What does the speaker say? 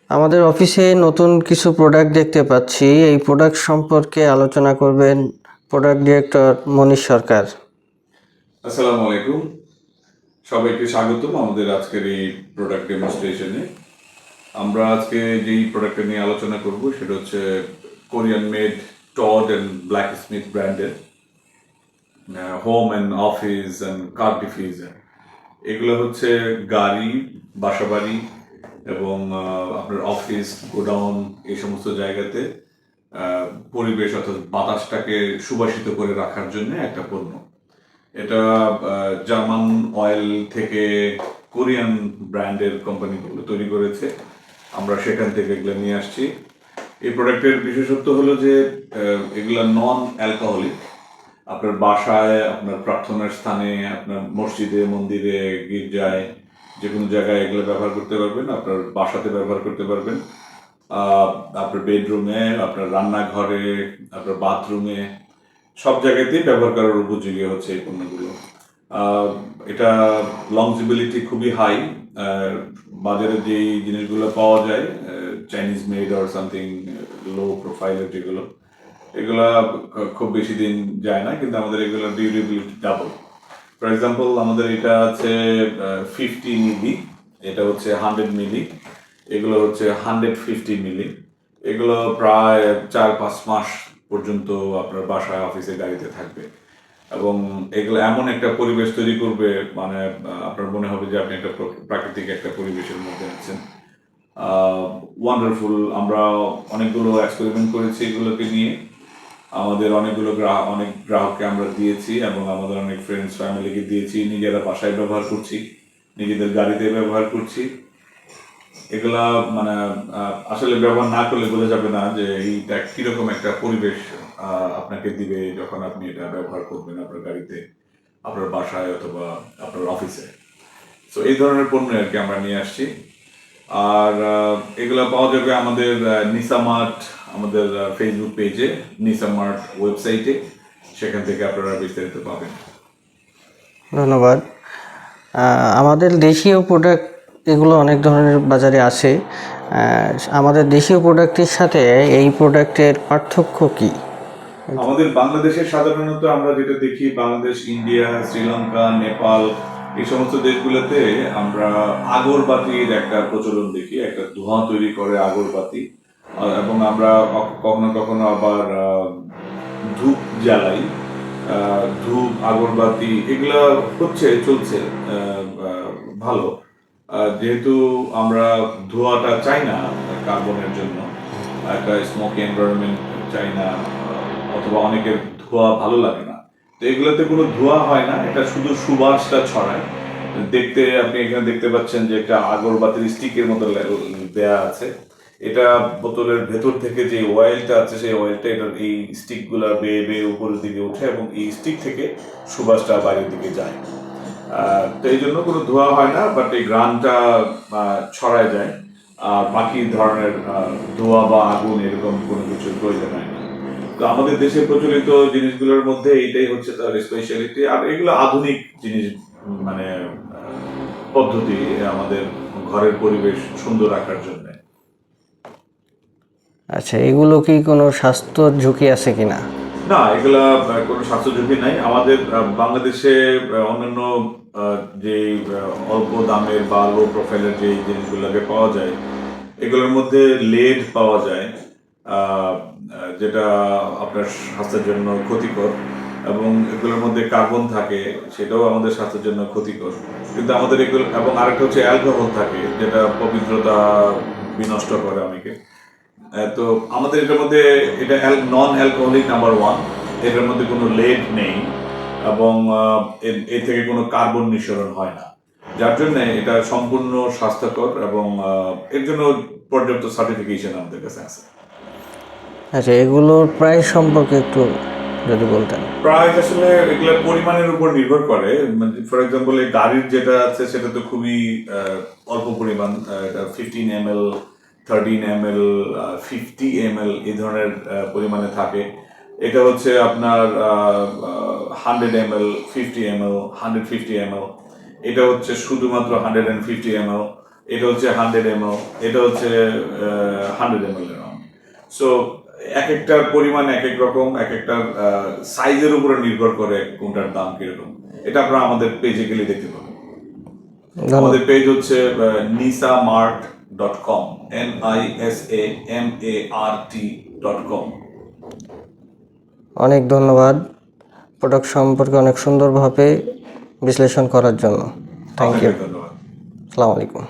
আমাদের অফিসে নতুন কিছু প্রোডাক্ট দেখতে পাচ্ছি। এই প্রোডাক্ট সম্পর্কে আলোচনা করবেন প্রোডাক্ট ডিরেক্টর মনীষ সরকার। আসসালামু আলাইকুম, সবাইকে স্বাগতম আমাদের আজকের এই প্রোডাক্ট ডেমনস্ট্রেশনে। আমরা আজকে যেই প্রোডাক্টটা নিয়ে আলোচনা করব সেটা হচ্ছে Korean made Tod and Blacksmith ব্র্যান্ডের home and office and car diffuser. এগুলো হচ্ছে গাড়ি, বাসাবাড়ি এবং আপনার অফিস, গোডাউন এই সমস্ত জায়গাতে পরিবেশ অর্থাৎ বাতাসটাকে সুবাসিত করে রাখার জন্য একটা পণ্য। এটা জার্মান অয়েল থেকে কোরিয়ান ব্র্যান্ডের কোম্পানিগুলো তৈরি করেছে। আমরা সেখান থেকে এগুলো নিয়ে আসছি। এই প্রোডাক্টের বিশেষত্ব হলো যে এগুলো নন অ্যালকোহলিক। আপনার বাসায়, আপনার প্রার্থনার স্থানে, আপনার মসজিদে, মন্দিরে, গির্জায়, যে কোনো জায়গায় এগুলো ব্যবহার করতে পারবেন। আপনার বাসাতে ব্যবহার করতে পারবেন, আপনার বেডরুমে, আপনার রান্নাঘরে, আপনার বাথরুমে, সব জায়গাতেই ব্যবহার করার উপযোগী হচ্ছে এই পণ্যগুলো। এটা লংজিবিলিটি খুবই হাই। বাজারে যেই জিনিসগুলো পাওয়া যায় চাইনিজ মেড অর সামথিং লো প্রোফাইলের যেগুলো, এগুলা খুব বেশি দিন যায় না, কিন্তু আমাদের এগুলোর ডিউরেবিলিটি ডাবল। ফর এক্সাম্পল, আমাদের এটা আছে 50 মিলি, এটা হচ্ছে 100 মিলি, এগুলো হচ্ছে 150 মিলি। এগুলো প্রায় 4-5 মাস পর্যন্ত আপনার বাসায়, অফিসে, গাড়িতে থাকবে এবং এগুলো এমন একটা পরিবেশ তৈরি করবে, মানে আপনার মনে হবে যে আপনি একটা প্রাকৃতিক একটা পরিবেশের মধ্যে আছেন। ওয়ান্ডারফুল। আমরা অনেকগুলো এক্সপেরিমেন্ট করেছি এগুলোকে নিয়ে। আমাদের অনেক গ্রাহককে আমরা দিয়েছি এবং আমাদের অনেক ফ্রেন্ডস ফ্যামিলিকে দিয়েছি। নিজেরা বাসায় ব্যবহার করছি, নিজেদের গাড়িতে ব্যবহার করছি। এগুলা মানে আসলে ব্যবহার না করলে বোঝা যাবে না যে এইটা কিরকম একটা পরিবেশ আপনাকে দিবে যখন আপনি এটা ব্যবহার করবেন আপনার গাড়িতে, আপনার বাসায় অথবা আপনার অফিসে। তো এই ধরনের পণ্য আর কি আমরা নিয়ে আসছি। আর এগুলো পাওয়া যাবে আমাদের নিসামার্ট, আমাদের ফেসবুক পেজে, নিসামার্ট ওয়েবসাইটে। সেখান থেকে আপনারা বিস্তারিত পাবেন। ধন্যবাদ। আমাদের দেশীয় প্রোডাক্ট এগুলো অনেক ধরনের বাজারে আসে। আমাদের দেশীয় প্রোডাক্টের সাথে এই প্রোডাক্টের পার্থক্য কি? আমাদের বাংলাদেশে সাধারণত আমরা যেটা দেখি, বাংলাদেশ, ইন্ডিয়া, শ্রীলঙ্কা, নেপাল, এই সমস্ত দেশগুলোতে আমরা আগরবাতির একটা প্রচলন দেখি। একটা ধোঁয়া তৈরি করে আগরবাতি, এবং আমরা কখনো কখনো আবার ধূপ জ্বালাই। ধূপ, আগরবাতি এগুলা চলছে ভালো। যেহেতু আমরা ধোঁয়াটা চাই না কার্বনের জন্য, একটা স্মোকি এনভায়রনমেন্ট চাই না, অথবা অনেকের ধোঁয়া ভালো লাগে না, তো এগুলোতে কোনো ধোঁয়া হয় না, এটা শুধু সুবাসটা ছড়ায়। দেখতে আপনি এখানে দেখতে পাচ্ছেন যে একটা আগরবাতির স্টিকের মতো দেয়া আছে। এটা বোতলের ভেতর থেকে যে অয়েলটা আছে, সেই অয়েলটা এটার এই স্টিকগুলা বেয়ে বেয়ে উপরের দিকে ওঠে এবং এই স্টিক থেকে সুবাসটা বাইরের দিকে যায়। তো এই জন্য কোনো ধোঁয়া হয় না, বাট এই ঘ্রাণটা ছড়ায় যায়। আর বাকি ধরনের ধোঁয়া বা আগুন এরকম কোনো কিছুর প্রয়োজন হয় না। তো আমাদের দেশে প্রচলিত জিনিসগুলোর মধ্যে এইটাই হচ্ছে তার স্পেশালিটি। আর এগুলো আধুনিক জিনিস, মানে পদ্ধতি আমাদের ঘরের পরিবেশ সুন্দর রাখার জন্য। আচ্ছা, এগুলো কি কোনো স্বাস্থ্য ঝুঁকি আছে কিনা? না, এগুলা কোনো স্বাস্থ্য ঝুঁকি নাই। আমাদের বাংলাদেশে অন্যান্য যে অল্প দামের বা লো প্রোফাইলের যে জিনিসগুলোকে পাওয়া যায়, এগুলোর মধ্যে লেড পাওয়া যায়, যেটা আপনার স্বাস্থ্যের জন্য ক্ষতিকর, এবং এগুলোর মধ্যে কার্বন থাকে, সেটাও আমাদের স্বাস্থ্যের জন্য ক্ষতিকর। কিন্তু আমাদের এগুলো, এবং আরেকটা হচ্ছে অ্যালকোহল থাকে, যেটা পবিত্রতা বিনষ্ট করে অনেকে। তো আমাদের এটার মধ্যে, এটা নন অ্যালকোহলিক নাম্বার ওয়ান, এটার মধ্যে কোনো লেড নেই এবং এর থেকে কোনো কার্বন নিঃসরণ হয় না, যার জন্য এটা সম্পূর্ণ স্বাস্থ্যকর এবং এর জন্য পর্যাপ্ত সার্টিফিকেশন আমাদের কাছে আছে। আচ্ছা, এগুলোর প্রাইস সম্পর্কে একটু যদি বলতেন। প্রাইস আসলে এগুলোর পরিমাণের উপর নির্ভর করে। ফর এক্সাম্পল, এই গাড়ির যেটা আছে সেটা তো খুবই অল্প পরিমাণ, এটা 15 ml, 13 ml, 50 ml এই ধরনের পরিমাণে থাকে। এটা হচ্ছে আপনার 100 ml, 50 ml, 150 ml। এটা হচ্ছে শুধুমাত্র 150 ml। এটা হচ্ছে 100 ml, এটা হচ্ছে 100 ml এর রাউন্ড। সো এক একটার পরিমাণ এক এক রকম, এক একটার সাইজের উপরে নির্ভর করে কোনটার দাম কিরকম। এটা আপনারা আমাদের পেজে গেলে দেখতে পাবেন। আমাদের পেজ হচ্ছে nisamart.com, nisamart.com। অনেক ধন্যবাদ প্রোডাক্ট সম্পর্কে অনেক সুন্দরভাবে বিশ্লেষণ করার জন্য। Thank you. ধন্যবাদ। আসসালামু আলাইকুম।